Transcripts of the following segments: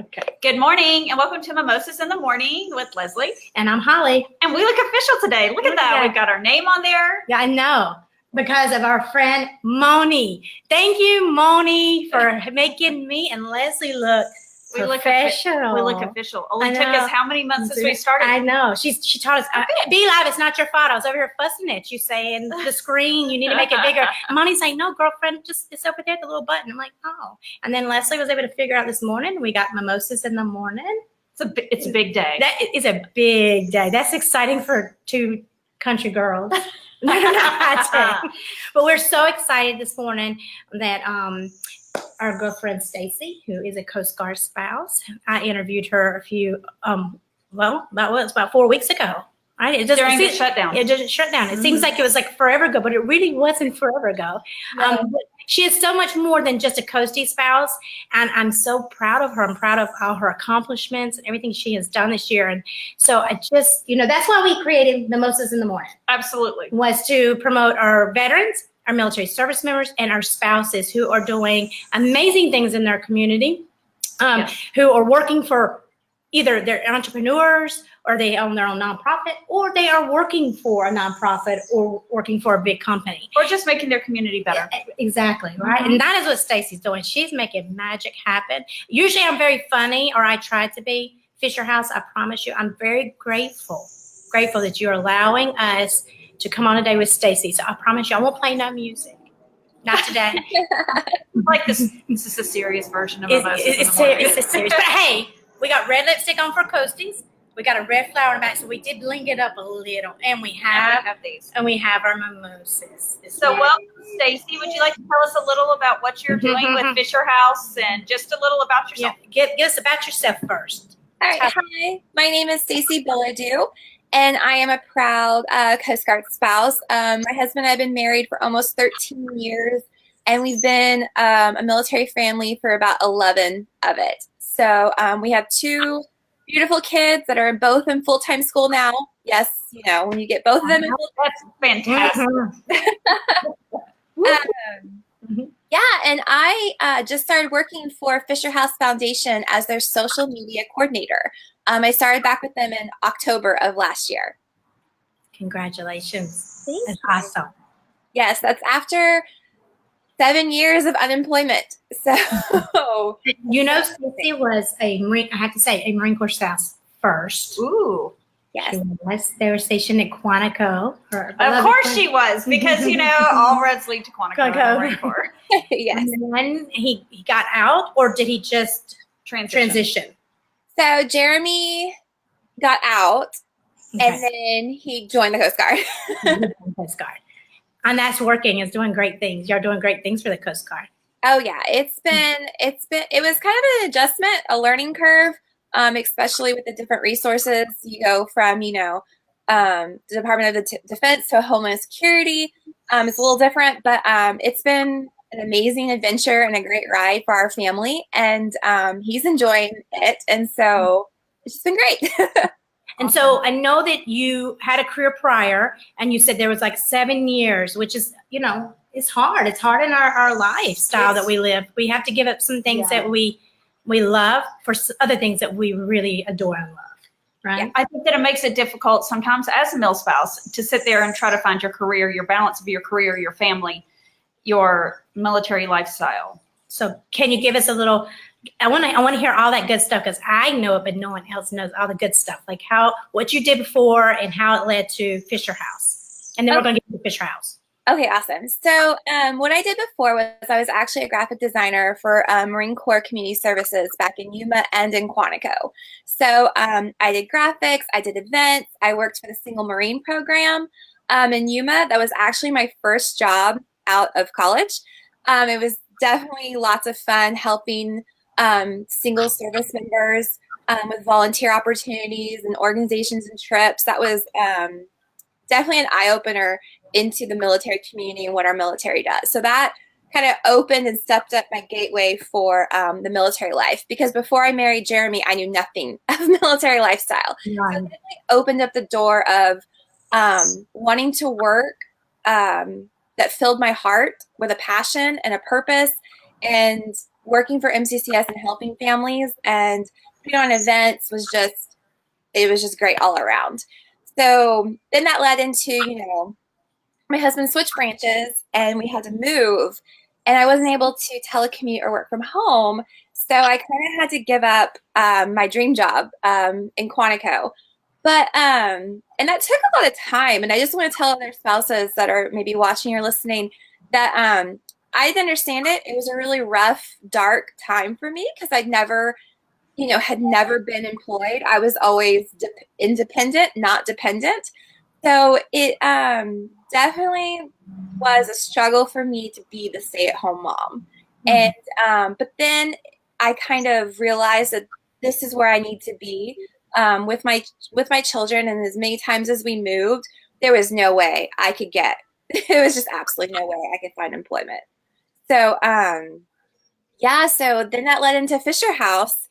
Okay. Good morning and welcome to Mimosas in the Morning with Lesley. And I'm Holly. And we look official today. Look at that. Yeah. We've got our name on there. Yeah, I know. Because of our friend Moni. Thank you, Moni, for making me and Lesley look professional. We look official. Only took us how many months since we started? I know. She taught us, be live, it's not your fault. I was over here fussing at you saying the screen, you need to make it bigger. And Moni's saying, no, girlfriend, it's over there, the little button. I'm like, oh. And then Lesley was able to figure out this morning, we but Mimosas in the morning. It's a big day. That is a big day. That's exciting for two country girls. But we're so excited this morning that our girlfriend Stacy, who is a Coast Guard spouse, I interviewed her about 4 weeks ago. Right? During the shutdown. It didn't shut down. It seems like it was like forever ago, but it really wasn't forever ago. She is so much more than just a Coastie spouse, and I'm so proud of her. I'm proud of all her accomplishments and everything she has done this year. And so I just, that's why we created Mimosas in the Morning. Absolutely. Was to promote our veterans, our military service members, and our spouses who are doing amazing things in their community, who are working for either they're entrepreneurs or they own their own nonprofit, or they are working for a nonprofit or working for a big company. Or just making their community better. Exactly, right? And that is what Stacy's doing. She's making magic happen. Usually I'm very funny, or I try to be. Fisher House, I promise you, I'm very grateful that you're allowing us to come on today with Stacy. So I promise you, I won't play no music. Not today. Like this is a serious version of Mimosas in the Morning. It's a serious. But hey, we got red lipstick on for Coasties. We got a red flower in the back, so we did bling it up a little. And we have these. And we have our mimosas. So welcome, Stacy. Would you like to tell us a little about what you're doing with Fisher House and just a little about yourself? Yeah, give us about yourself first. All right. Hi, my name is Stacy Bilodeau, and I am a proud Coast Guard spouse. My husband and I have been married for almost 13 years, and we've been a military family for about 11 of it. So we have two beautiful kids that are both in full-time school now. Yes, when you get both of them in that's fantastic. Yeah, and I just started working for Fisher House Foundation as their social media coordinator. I started back with them in October of last year. Congratulations. Thank you. Awesome. Yes, that's after 7 years of unemployment. So, Stacy was a Marine Corps spouse first. Ooh. Yes. They were stationed at Quantico. Of course she was, because, all roads lead to Quantico. Marine Corps. Yes. And then he got out, or did he just transition? So Jeremy got out, and then he joined the Coast Guard. Coast Guard. And that's working. It's doing great things. You're doing great things for the Coast Guard. Oh yeah, it was kind of an adjustment, a learning curve, especially with the different resources. You go from, the Department of Defense to Homeland Security. It's a little different, but it's been an amazing adventure and a great ride for our family, and he's enjoying it, and so it's just been great. And so I know that you had a career prior, and you said there was like 7 years, which is, it's hard. It's hard in our lifestyle that we live. We have to give up some things that we love for other things that we really adore and love, right? Yeah. I think that it makes it difficult sometimes as a mil spouse to sit there and try to find your career, your balance of your career, your family, your military lifestyle. So can you give us a little? I want to hear all that good stuff, because I know it, but no one else knows all the good stuff, like what you did before and how it led to Fisher House. And then we're going to get to Fisher House. Okay, awesome. So what I did before was I was actually a graphic designer for Marine Corps Community Services back in Yuma and in Quantico. So I did graphics, I did events, I worked for the Single Marine program in Yuma. That was actually my first job out of college. It was definitely lots of fun helping single service members with volunteer opportunities and organizations and trips. That was definitely an eye-opener into the military community and what our military does. So that kind of opened and stepped up my gateway for the military life, because before I married Jeremy, I knew nothing of military lifestyle. So it definitely opened up the door of wanting to work that filled my heart with a passion and a purpose, and working for MCCS and helping families and putting on events was just great all around. So then that led into, my husband switched branches and we had to move, and I wasn't able to telecommute or work from home. So I kind of had to give up my dream job in Quantico. But and that took a lot of time. And I just want to tell other spouses that are maybe watching or listening that I understand it. It was a really rough, dark time for me because I'd never, had never been employed. I was always independent, not dependent. So it definitely was a struggle for me to be the stay-at-home mom. And but then I kind of realized that this is where I need to be with my children. And as many times as we moved, there was no way I could get. It was just absolutely no way I could find employment. So yeah, so then that led into Fisher House,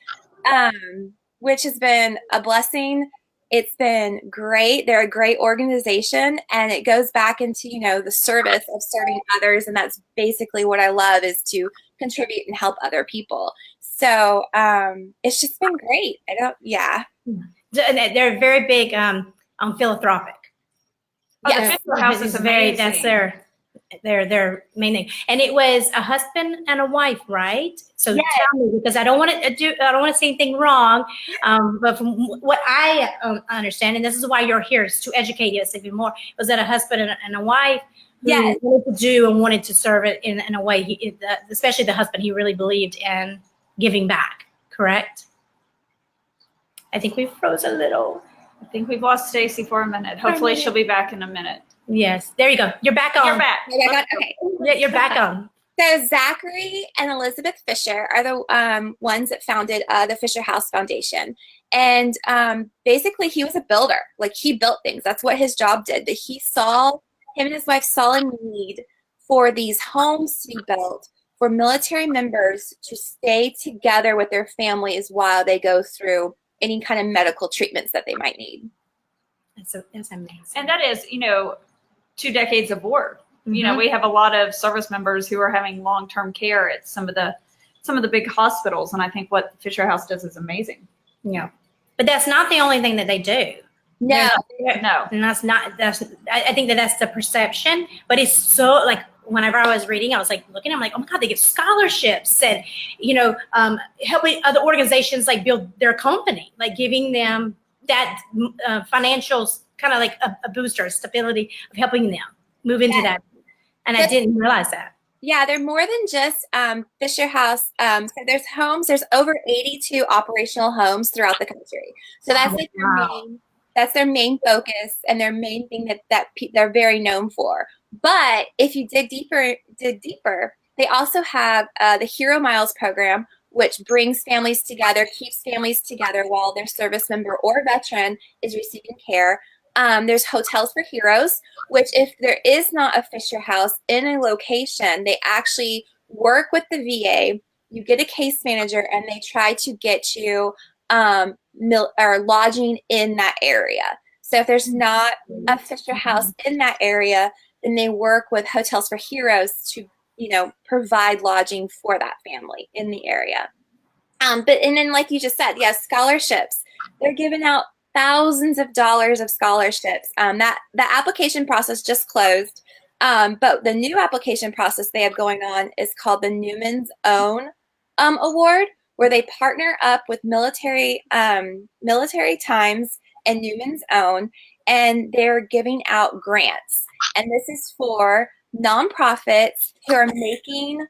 which has been a blessing. It's been great. They're a great organization, and it goes back into, the service of serving others. And that's basically what I love, is to contribute and help other people. So it's just been great. They're very big on philanthropic. Yes. The Fisher House is amazing. That's their main thing. And it was a husband and a wife, right? So Yes. tell me, because I don't want to say anything wrong. But from what I understand, and this is why you're here, is to educate us even more, was that a husband and a wife who Yes. wanted to do and wanted to serve it in a way, especially the husband, he really believed in giving back, correct? I think we froze a little. I think we've lost Stacy for a minute. Hopefully she'll be back in a minute. Yes, there you go. You're back on. You're back. Okay. Yeah, you're back on. So Zachary and Elizabeth Fisher are the ones that founded the Fisher House Foundation. And basically he was a builder. Like, he built things. That's what his job did. That him and his wife saw a need for these homes to be built for military members to stay together with their families while they go through any kind of medical treatments that they might need. That's amazing. And that is, 2 decades of war. We have a lot of service members who are having long-term care at some of the big hospitals, and I think what Fisher House does is amazing. Yeah, but that's not the only thing that they do. No. And I think that's the perception, but it's so, like, whenever I was reading, I was like looking, I'm like, oh my God, they give scholarships and, helping other organizations like build their company, like giving them that financial kind of like a booster, stability of helping them move into that. And I didn't realize that. Yeah, they're more than just Fisher House. So there's over 82 operational homes throughout the country. So that's their main focus and their main thing that they're very known for. But if you dig deeper, they also have the Hero Miles program, which brings families together, keeps families together while their service member or veteran is receiving care. There's Hotels for Heroes, which if there is not a Fisher House in a location, they actually work with the VA. You get a case manager, and they try to get you lodging in that area. So if there's not a Fisher House in that area, then they work with Hotels for Heroes to, provide lodging for that family in the area. And then, like you just said, yes, scholarships. They're giving out thousands of dollars of scholarships. The application process just closed, but the new application process they have going on is called the Newman's Own Award, where they partner up with Military Times and Newman's Own, and they're giving out grants. And this is for nonprofits who are making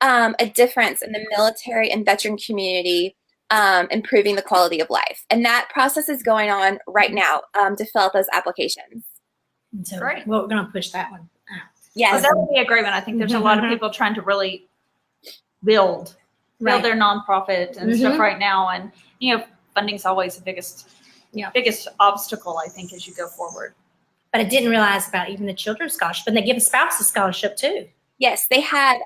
a difference in the military and veteran community, improving the quality of life. And that process is going on right now to fill out those applications. So Great. we're going to push that one out. Yes. Well, that would be a great one. I think there's a lot of people trying to really build their nonprofit and stuff right now. And, funding's always the biggest obstacle, I think, as you go forward. But I didn't realize about even the children's scholarship, and they give a spouse a scholarship too. Yes, they have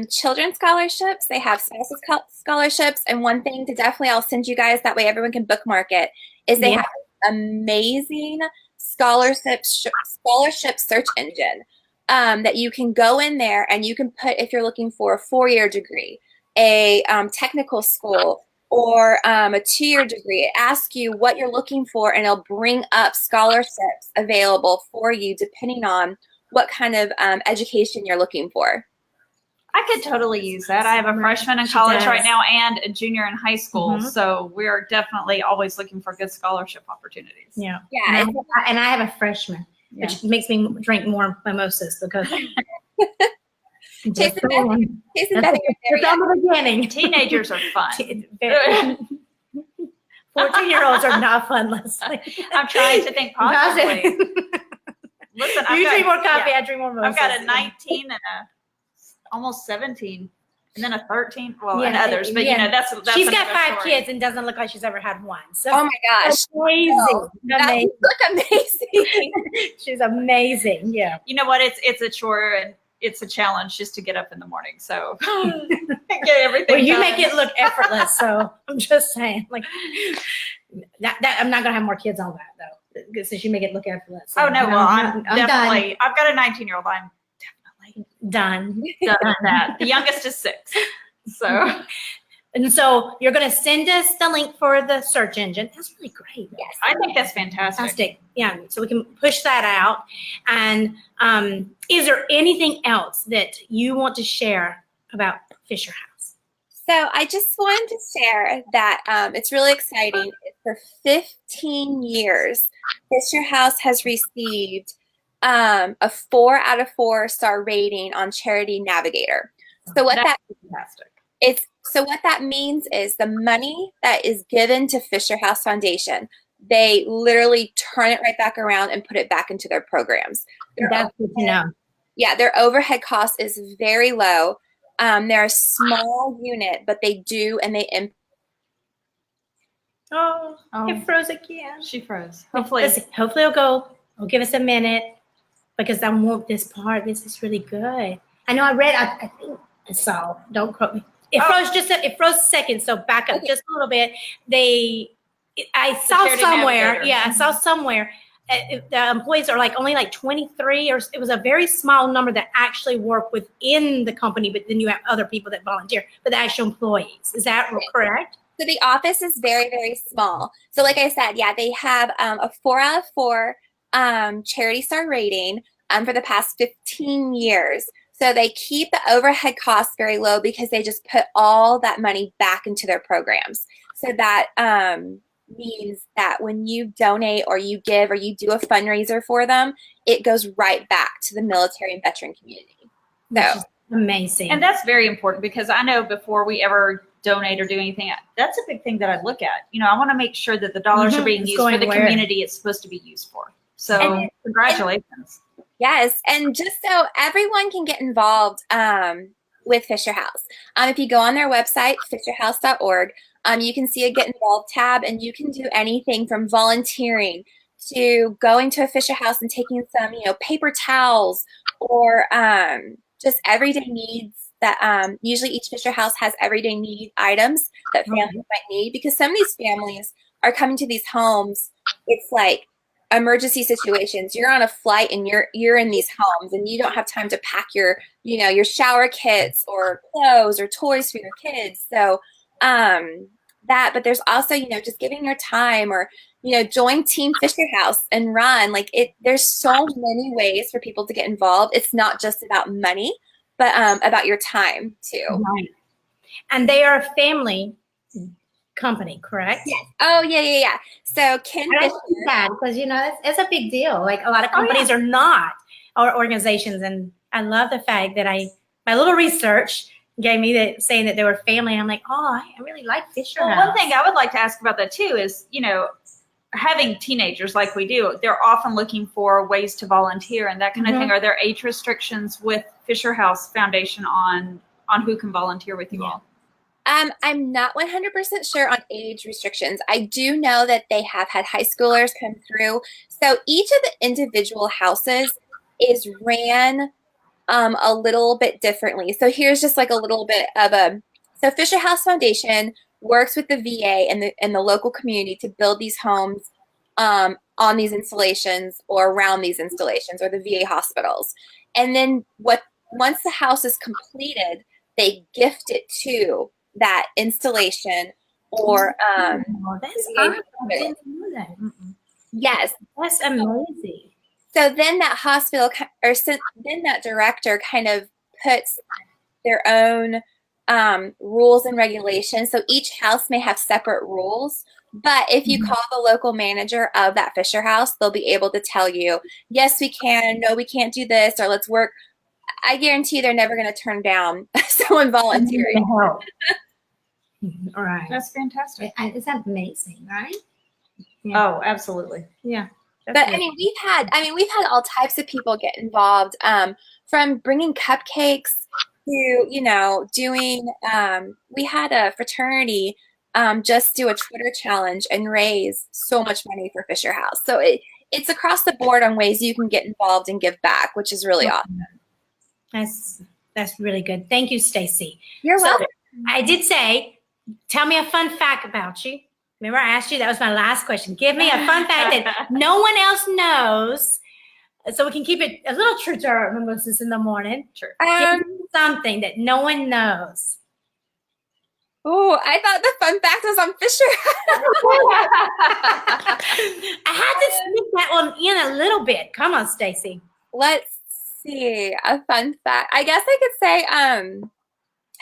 children's scholarships. They have spouses scholarships. And one thing to definitely, I'll send you guys, that way everyone can bookmark it, is they have an amazing scholarship search engine that you can go in there and you can put, if you're looking for a 4-year degree, a technical school or a 2-year degree. It asks you what you're looking for, and it'll bring up scholarships available for you depending on what kind of education you're looking for. I could totally use that. I have a freshman in college right now and a junior in high school. So we're definitely always looking for good scholarship opportunities. Yeah. Yeah. And I have a freshman, which makes me drink more mimosas because Chasing Bethany, it's on the beginning. Teenagers are fun. 14-year-olds are not fun, Lesley. I'm trying to think positively. Listen, you drink more coffee, I drink more mimosas. I've got a 19 and almost 17, and then a 13. Well, and others, but that's she's got 5 story. kids and doesn't look like she's ever had one. So oh my gosh, amazing! That look amazing. She's amazing. Yeah. You know what? It's a chore and it's a challenge just to get up in the morning. So get everything. Well, you done. make it look effortless. So I'm just saying, like that I'm not gonna have more kids on that though, since you make it look effortless. So, oh no, well I'm definitely. done. I've got a 19-year-old. I'm definitely done with that. The youngest is 6. So. And so you're going to send us the link for the search engine. That's really great. Yes, I think that's fantastic. Yeah, so we can push that out. And is there anything else that you want to share about Fisher House? So I just wanted to share that it's really exciting. For 15 years, Fisher House has received a 4 out of 4 star rating on Charity Navigator. So what that's fantastic. So what that means is the money that is given to Fisher House Foundation, they literally turn it right back around and put it back into their programs. That's good to know. Yeah, their overhead cost is very low. They're a small unit, but they do, and they it froze again. She froze. Hopefully it'll go. It'll give us a minute because I want this part. This is really good. I know I read, I think I saw, don't quote me. It froze a second, so back up just a little bit. I saw somewhere, I saw somewhere the employees are only 23, or it was a very small number that actually work within the company, but then you have other people that volunteer, but the actual employees. Is that correct? So the office is very, very small. So like I said, they have a 4 out of 4 Charity Star rating for the past 15 years. So they keep the overhead costs very low because they just put all that money back into their programs. So that means that when you donate or you give or you do a fundraiser for them, it goes right back to the military and veteran community. So amazing. And that's very important because I know before we ever donate or do anything, that's a big thing that I look at. I want to make sure that the dollars are being used for the community it's supposed to be used for. So congratulations. Yes, and just so everyone can get involved with Fisher House. If you go on their website, fisherhouse.org, you can see a Get Involved tab, and you can do anything from volunteering to going to a Fisher House and taking some, paper towels or just everyday needs that usually each Fisher House has everyday need items that families might need, because some of these families are coming to these homes. It's like emergency situations. You're on a flight and you're in these homes and you don't have time to pack your shower kits or clothes or toys for your kids. So but there's also, just giving your time or, join Team Fisher House and run. There's so many ways for people to get involved. It's not just about money, but about your time too. Right. And they are a family company, correct? Yes. Oh, yeah. So Ken Fisher, that because it's a big deal. A lot of companies are not, or organizations, and I love the fact that my little research gave me saying that they were family. And I'm like, I really like Fisher House. One thing I would like to ask about that too is, having teenagers like we do, they're often looking for ways to volunteer and that kind of thing. Are there age restrictions with Fisher House Foundation on who can volunteer with you all? I'm not 100% sure on age restrictions. I do know that they have had high schoolers come through. So each of the individual houses is ran a little bit differently. So here's just a little bit of so Fisher House Foundation works with the VA and the local community to build these homes on these installations or around these installations or the VA hospitals. And then once the house is completed, they gift it to that installation or Oh, that's awesome. I didn't know that. yes. That's amazing. So then that hospital then that director kind of puts their own rules and regulations. So each house may have separate rules. But if you call the local manager of that Fisher House, they'll be able to tell you, yes, we can, no, we can't do this, or let's work. I guarantee they're never going to turn down someone volunteering. All right. That's fantastic. Is that amazing, right? Yeah. Oh, absolutely. Yeah. But I mean, we've had all types of people get involved, from bringing cupcakes to, doing, we had a fraternity just do a Twitter challenge and raise so much money for Fisher House. So it's across the board on ways you can get involved and give back, which is really awesome. That's really good. Thank you, Stacy. You're welcome. I did say, tell me a fun fact about you. Remember, I asked you, that was my last question. Give me a fun fact that no one else knows, so we can keep it a little true to our mimosas in the morning. Sure. Give me something that no one knows. Oh, I thought the fun fact was on Fisher. I had to sneak that one in a little bit. Come on, Stacy. Let's see. A fun fact. I guess I could say, I don't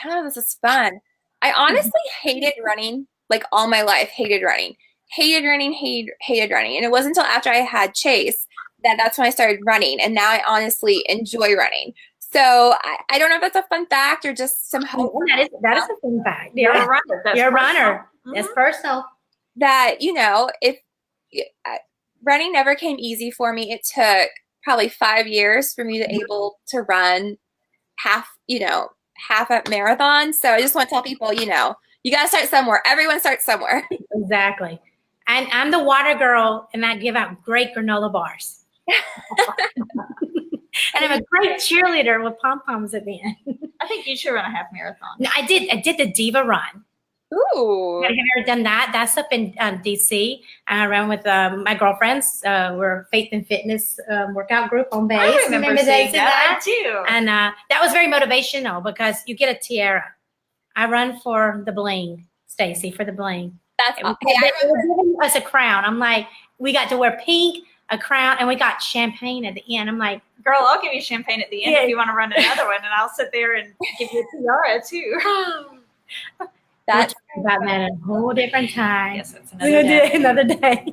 know if this is fun. I honestly hated running, like all my life, hated running. And it wasn't until after I had Chase that's when I started running. And now I honestly enjoy running. So I don't know if that's a fun fact or just some hope. That is a fun fact. You're a runner. You're a runner. That's personal. That, if running never came easy for me, it took probably 5 years for me to able to run half a marathon. So I just want to tell people, you got to start somewhere. Everyone starts somewhere. Exactly. And I'm the water girl, and I give out great granola bars. And I'm a great cheerleader with pom-poms at the end. I think you should run a half marathon. No, I did the Diva Run. Ooh. Have you ever done that? That's up in DC. I ran with my girlfriends. We're Faith and Fitness workout group on base. I remember seeing that too. And that was very motivational because you get a tiara. I run for the bling, Stacy, for the bling. That's okay. They were giving us a crown. I'm like, we got to wear pink, a crown, and we got champagne at the end. I'm like, girl, I'll give you champagne at the end if you want to run another one, and I'll sit there and give you a tiara too. That's about that at a whole different time. Yes, it's another day.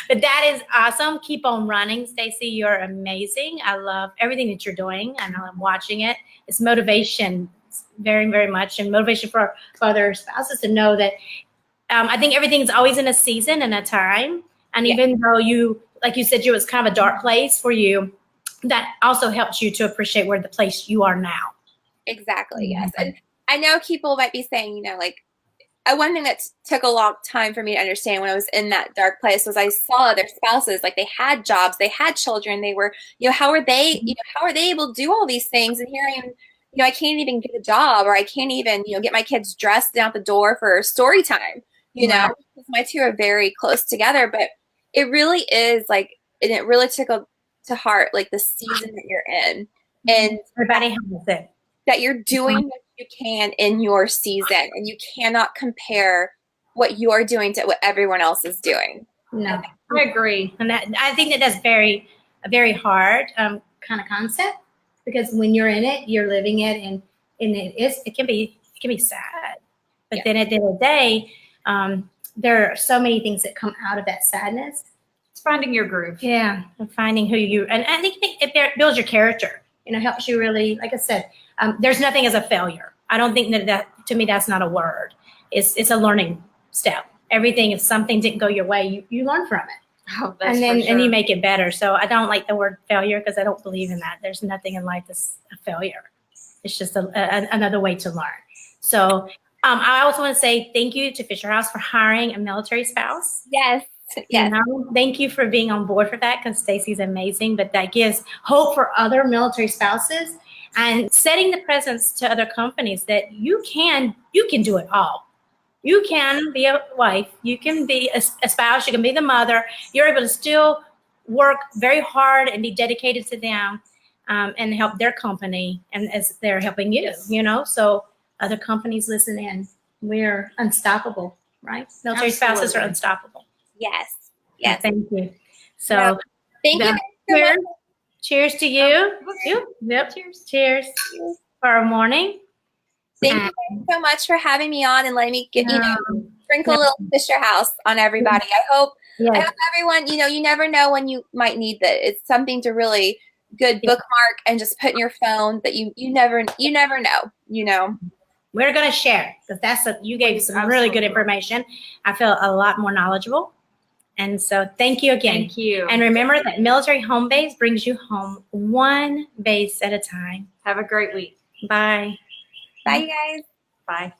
But that is awesome. Keep on running, Stacy. You're amazing. I love everything that you're doing, and I'm watching it. It's motivation, very, very much, and motivation for other spouses to know that I think everything's always in a season and a time. And even though like you said, it was kind of a dark place for you, that also helps you to appreciate where the place you are now. Exactly, yes. And I know people might be saying, one thing that took a long time for me to understand when I was in that dark place was I saw their spouses, like they had jobs, they had children, they were, how are they able to do all these things? And here I am, I can't even get a job, or I can't even, get my kids dressed out the door for story time, because my two are very close together. But it really is and it really took to heart, like the season that you're in, and everybody has it. That you're doing what you can in your season, and you cannot compare what you're doing to what everyone else is doing. No, I agree. And I think that's a very hard kind of concept, because when you're in it, you're living it, and it can be sad. But then at the end of the day, there are so many things that come out of that sadness. It's finding your groove. Yeah, and finding who you, and I think it builds your character. Helps you really, like I said, there's nothing as a failure. I don't think that to me, that's not a word. It's a learning step. Everything, if something didn't go your way, you learn from it. Oh, that's and sure. And you make it better. So I don't like the word failure, because I don't believe in that. There's nothing in life that's a failure. It's just another way to learn. So I also want to say thank you to Fisher House for hiring a military spouse. Yes. Yes. Thank you for being on board for that, because Stacy's amazing. But that gives hope for other military spouses, and setting the presence to other companies that you can do it all. You can be a wife, you can be a spouse, you can be the mother. You're able to still work very hard and be dedicated to them, and help their company, and as they're helping you. So other companies listen in. We're unstoppable, right? Military spouses are Absolutely. unstoppable. Yes. Yes. Thank you. So Well, thank you the- guys so cheers. much. Cheers to you. Yep. Cheers. Cheers for our morning. Thank you guys so much for having me on and letting me get, sprinkle a little Fisher House on everybody. I hope everyone, you never know when you might need that. It's something to really good bookmark and just put in your phone that you never know. We're going to share because you gave some really good information. I feel a lot more knowledgeable. And so thank you again. Thank you. And remember that Military Home Base brings you home one base at a time. Have a great week. Bye. Bye, you guys. Bye.